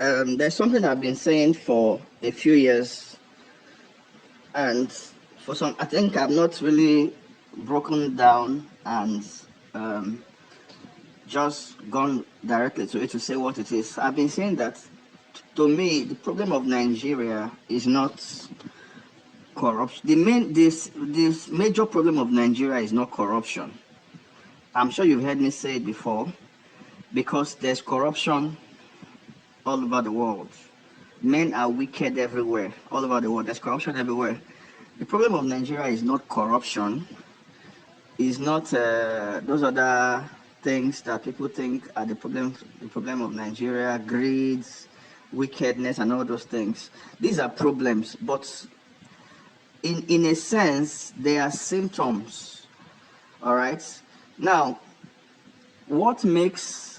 There's something I've been saying for a few years, and for some, I think I've not really broken down and um, just gone directly to it to say what it is. I've been saying that to me, the problem of Nigeria is not corruption. This major problem of Nigeria is not corruption. I'm sure you've heard me say it before, because there's corruption all over the world. Men are wicked everywhere, all over the world. There's corruption everywhere. The problem of Nigeria is not corruption. Is not those other things that people think are the problem. The problem of Nigeria: greed, wickedness, and all those things. These are problems, but in a sense, they are symptoms. All right. Now, what makes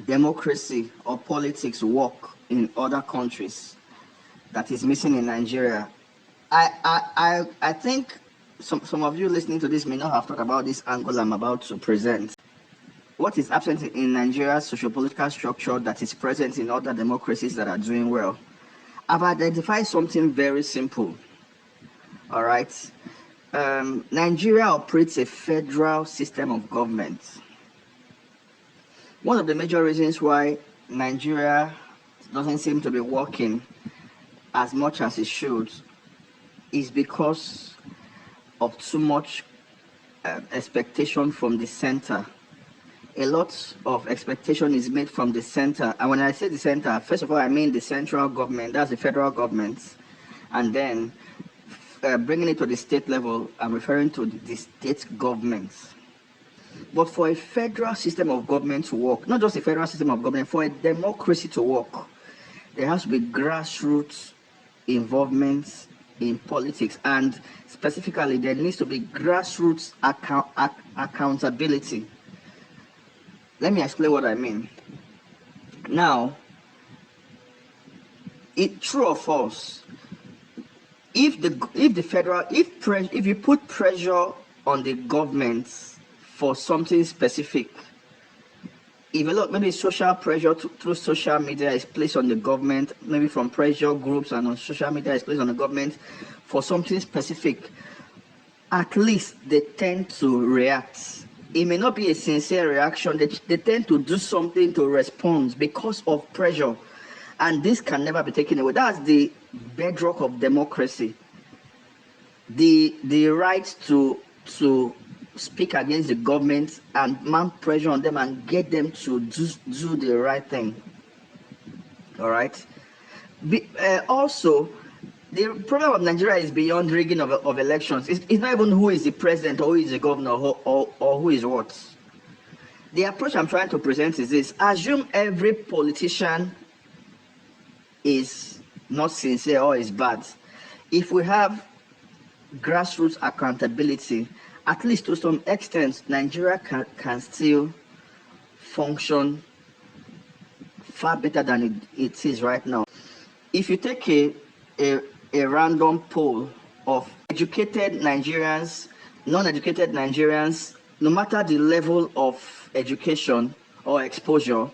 democracy or politics work in other countries that is missing in Nigeria? I think some of you listening to this may not have thought about this angle I'm about to present. What is absent in Nigeria's socio-political structure that is present in other democracies that are doing well? I've identified something very simple. All right. Nigeria operates a federal system of government. One of the major reasons why Nigeria doesn't seem to be working as much as it should is because of too much expectation from the center. A lot of expectation is made from the center, and when I say the center, first of all, I mean the central government, that's the federal government, and then bringing it to the state level, I'm referring to the state governments. But for a federal system of government to work, not just a federal system of government, for a democracy to work, there has to be grassroots involvement in politics, and specifically there needs to be grassroots accountability. Let me explain what I mean. Now, true or false, if you put pressure on the government for something specific, if a lot, maybe social pressure through social media is placed on the government, maybe from pressure groups and on social media is placed on the government for something specific, at least they tend to react. It may not be a sincere reaction. They tend to do something to respond because of pressure, and this can never be taken away. That's the bedrock of democracy. The right to speak against the government and mount pressure on them and get them to do the right thing. All right. Also, the problem of Nigeria is beyond rigging of elections. It's not even who is the president or who is the governor or who is what. The approach I'm trying to present is this: assume every politician is not sincere or is bad. If we have grassroots accountability, at least to some extent, Nigeria can still function far better than it is right now. If you take a random poll of educated Nigerians, non-educated Nigerians, no matter the level of education or exposure,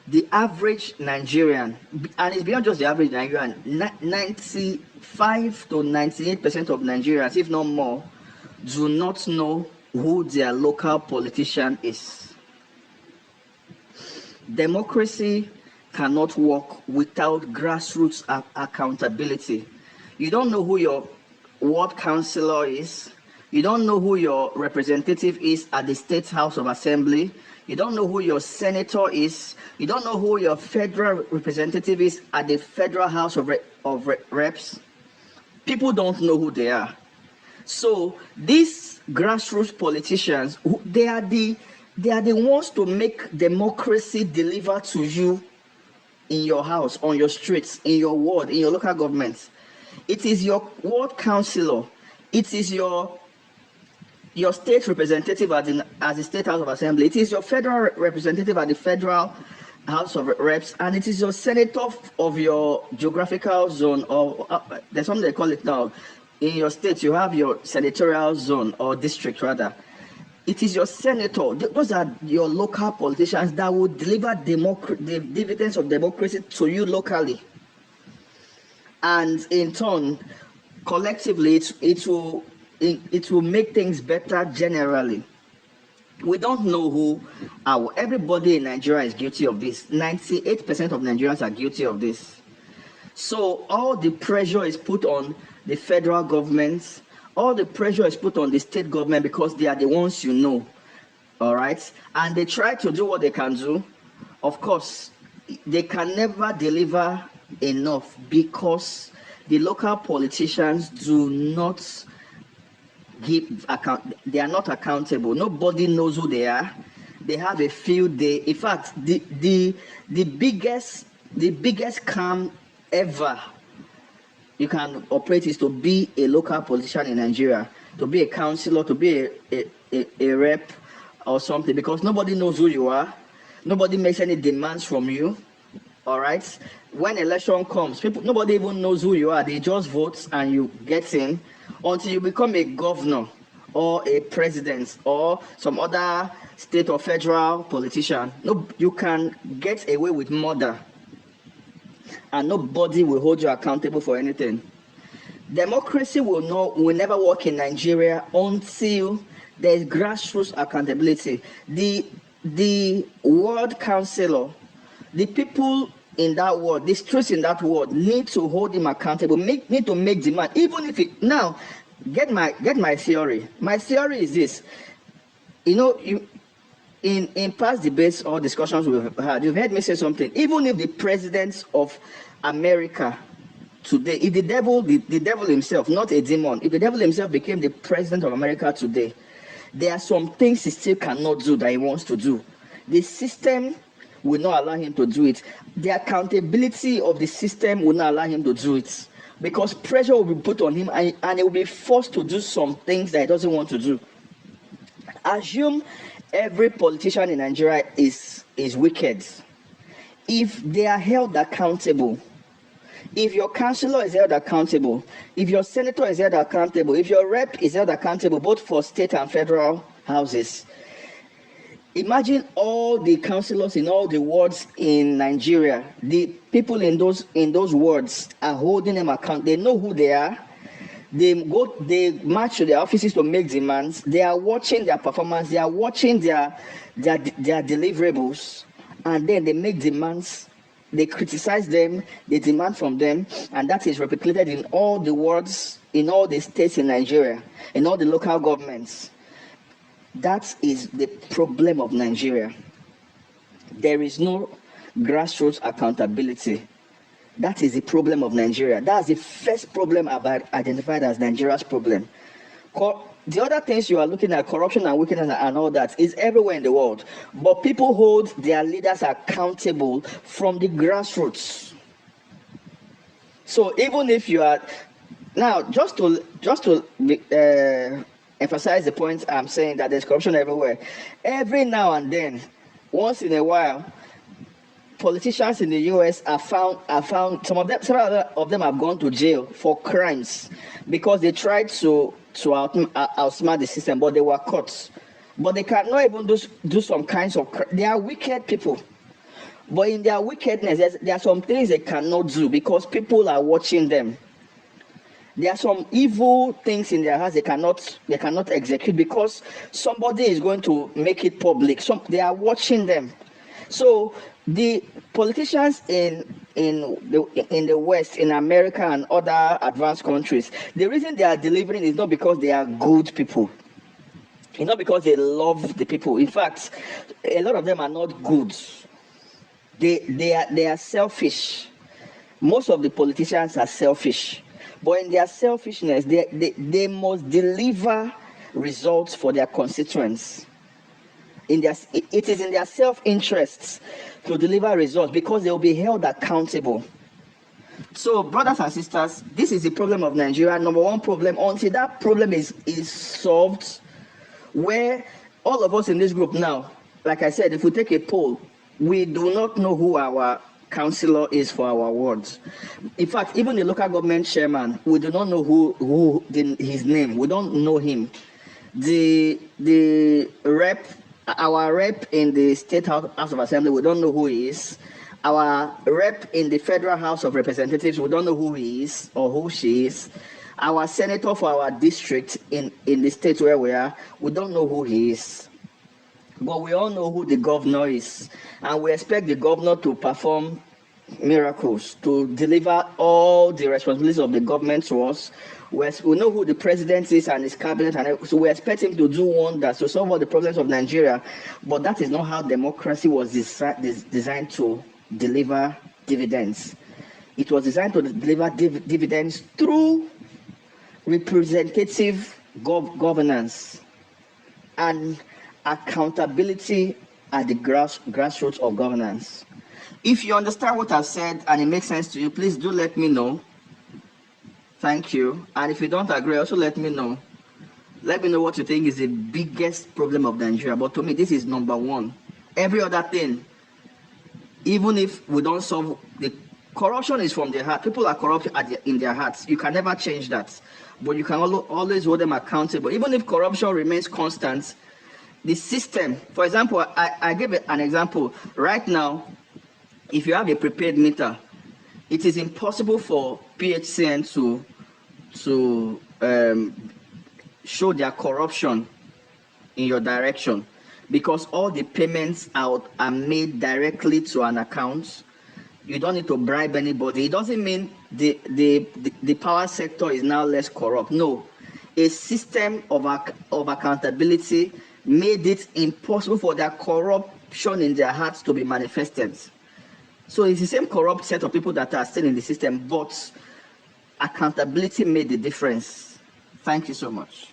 the average Nigerian, and it's beyond just the average Nigerian, 95 to 98% of Nigerians, if not more, do not know who their local politician is. Democracy cannot work without grassroots accountability. You don't know who your ward councillor is. You don't know who your representative is at the State House of Assembly. You don't know who your senator is. You don't know who your federal representative is at the Federal House of Reps. People don't know who they are. So these grassroots politicians, they are the ones to make democracy deliver to you in your house, on your streets, in your ward, in your local government. It is your ward councillor. It is your state representative at the State House of Assembly. It is your federal representative at the Federal House of Reps, and it is your senator of your geographical zone, or there's something they call it now. In your state, you have your senatorial zone or district rather. It is your senator. Those are your local politicians that will deliver the dividends of democracy to you locally. And in turn, collectively, it will make things better generally. We don't know who everybody in Nigeria is guilty of this. 98% of Nigerians are guilty of this. So all the pressure is put on the federal government, all the pressure is put on the state government because they are the ones you know. All right, and they try to do what they can do. Of course, they can never deliver enough because the local politicians do not give account. They are not accountable. Nobody knows who they are. They have a field day. In fact, the biggest scam ever you can operate is to be a local politician in Nigeria, to be a councillor, to be a rep or something, because nobody knows who you are. Nobody makes any demands from you. All right, when election comes, nobody even knows who you are. They just vote and you get in until you become a governor or a president or some other state or federal politician. No, you can get away with murder and nobody will hold you accountable for anything. Democracy will never work in Nigeria until there is grassroots accountability. The ward councillor, the people in that ward, the streets in that ward need to hold him accountable, need to make demand, even if it now get my theory. My theory is this. In past debates or discussions we've had, you've heard me say something. Even if the president of America today, if the devil himself, not a demon, if the devil himself became the president of America today, there are some things he still cannot do that he wants to do. The system will not allow him to do it. The accountability of the system will not allow him to do it, because pressure will be put on him and he will be forced to do some things that he doesn't want to do. Assume every politician in Nigeria is wicked. If they are held accountable, if your councillor is held accountable, if your senator is held accountable, if your rep is held accountable, both for state and federal houses, imagine all the councillors in all the wards in Nigeria. The people in those wards are holding them account. They know who they are. They march to their offices to make demands. They are watching their performance. They are watching their deliverables, and then they make demands. They criticize them, they demand from them, and that is replicated in all the wards, in all the states in Nigeria, in all the local governments. That is the problem of Nigeria. There is no grassroots accountability. That is the problem of Nigeria. That's the first problem I've identified as Nigeria's problem. The other things you are looking at, corruption and wickedness and all that, is everywhere in the world. But people hold their leaders accountable from the grassroots. So even if you are now, just to emphasize the point I'm saying, that there's corruption everywhere. Every now and then, once in a while, politicians in the US are found. Several of them have gone to jail for crimes because they tried to outsmart the system, but they were caught. But they cannot even do some kinds of. They are wicked people, but in their wickedness, there are some things they cannot do because people are watching them. There are some evil things in their hearts they cannot execute because somebody is going to make it public. They are watching them. So the politicians in the West, in America and other advanced countries, the reason they are delivering is not because they are good people. It's not because they love the people. In fact, a lot of them are not good. They are selfish. Most of the politicians are selfish. But in their selfishness, they must deliver results for their constituents. It is in their self-interests to deliver results because they will be held accountable. So, brothers and sisters, this is the problem of Nigeria. Number one problem, until that problem is solved, where all of us in this group now, like I said, if we take a poll, we do not know who our councillor is for our wards. In fact, even the local government chairman, we do not know his name. We don't know him. the rep, our rep in the State House of Assembly, we don't know who he is. Our rep in the Federal House of Representatives, we don't know who he is or who she is. Our senator for our district in the state where we are, we don't know who he is. But we all know who the governor is, and we expect the governor to perform miracles, to deliver all the responsibilities of the government to us. We know who the president is and his cabinet, and so we expect him to do wonders to solve all the problems of Nigeria. But that is not how democracy was designed to deliver dividends. It was designed to deliver dividends through representative governance and accountability at the grassroots of governance. If you understand what I've said and it makes sense to you, please do let me know. Thank you. And if you don't agree, also let me know. Let me know what you think is the biggest problem of Nigeria. But to me, this is number one. Every other thing, even if we don't solve the corruption, is from their heart. People are corrupt in their hearts. You can never change that. But you can always hold them accountable. Even if corruption remains constant, the system, for example, I give an example. Right now, if you have a prepaid meter, it is impossible for PHCN to show their corruption in your direction, because all the payments are made directly to an account. You don't need to bribe anybody. It doesn't mean the power sector is now less corrupt. No, a system of accountability made it impossible for their corruption in their hearts to be manifested. So it's the same corrupt set of people that are still in the system, but accountability made the difference. Thank you so much.